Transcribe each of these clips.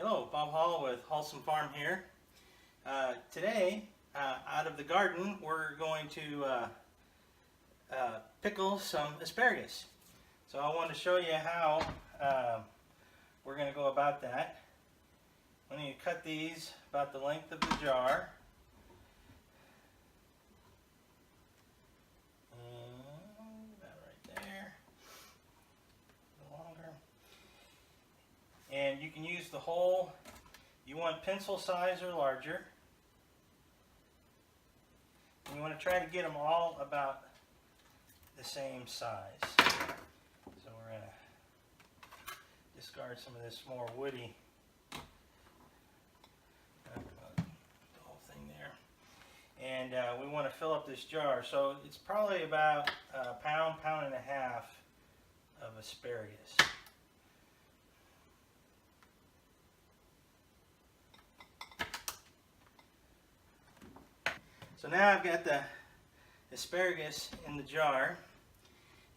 Hello, Bob Hall with Hallsome Farm here. Today, out of the garden, we're going to pickle some asparagus. So I want to show you how we're going to go about that. I'm going to cut these about the length of the jar. About right there. A little longer. And you can use the whole, you want pencil size or larger. And you want to try to get them all about the same size. So we're going to discard some of this more woody, the whole thing there. And we want to fill up this jar. So it's probably about a pound, pound and a half of asparagus. So now I've got the asparagus in the jar,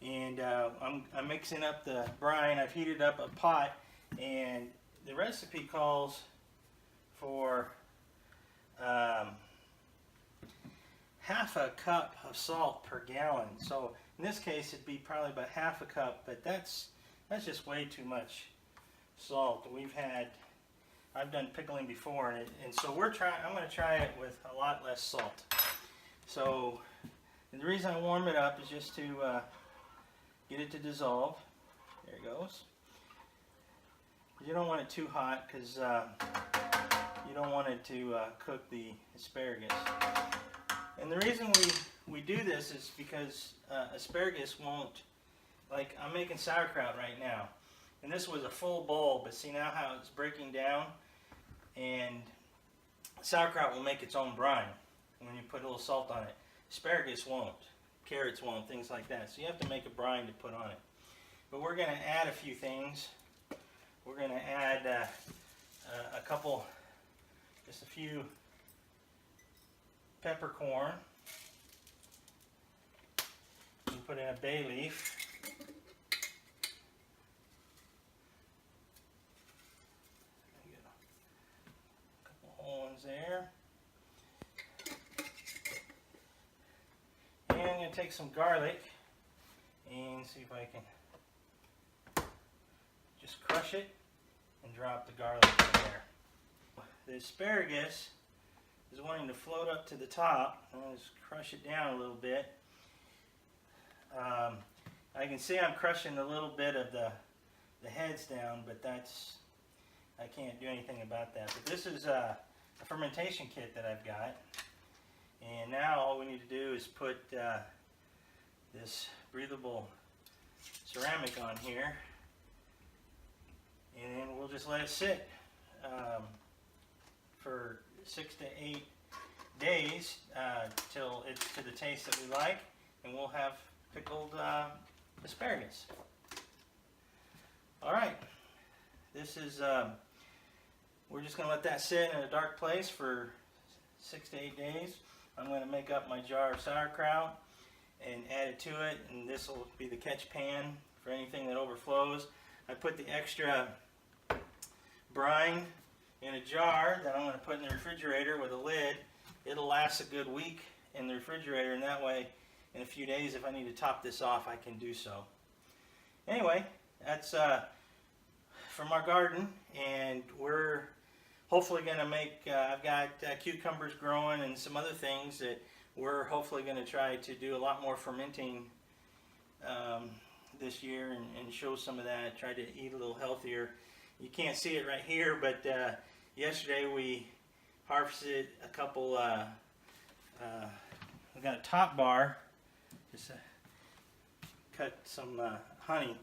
and I'm mixing up the brine. I've heated up a pot, and the recipe calls for half a cup of salt per gallon. So in this case it'd be probably about half a cup, but that's just way too much salt. I've done pickling before, and so I'm going to try it with a lot less salt. So, and the reason I warm it up is just to get it to dissolve. There it goes. You don't want it too hot because you don't want it to cook the asparagus. And the reason we do this is because asparagus won't, like I'm making sauerkraut right now. And this was a full bowl, but see now how it's breaking down? And sauerkraut will make its own brine when you put a little salt on it. Asparagus won't. Carrots won't, things like that. So you have to make a brine to put on it. But we're going to add a few things. We're going to add just a few peppercorn. You put in a bay leaf. There. And I'm going to take some garlic and see if I can just crush it and drop the garlic in there. The asparagus is wanting to float up to the top. I'm going to just crush it down a little bit. I can see I'm crushing a little bit of the heads down, but I can't do anything about that. But this is a fermentation kit that I've got, and now all we need to do is put this breathable ceramic on here, and then we'll just let it sit for 6 to 8 days till it's to the taste that we like, and we'll have pickled asparagus. Alright, this is we're just going to let that sit in a dark place for 6 to 8 days. I'm going to make up my jar of sauerkraut and add it to it, and this will be the catch pan for anything that overflows. I put the extra brine in a jar that I'm going to put in the refrigerator with a lid. It'll last a good week in the refrigerator, and that way in a few days if I need to top this off I can do so. Anyway, that's from our garden, and we're hopefully going to make, I've got cucumbers growing and some other things that we're hopefully going to try to do a lot more fermenting this year and show some of that, try to eat a little healthier. You can't see it right here, but yesterday we harvested a couple, we got a top bar, just cut some honey,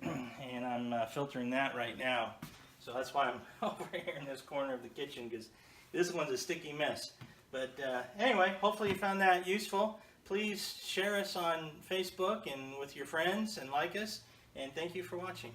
and I'm filtering that right now. So that's why I'm over here in this corner of the kitchen, because this one's a sticky mess. But anyway, hopefully you found that useful. Please share us on Facebook and with your friends and like us. And thank you for watching.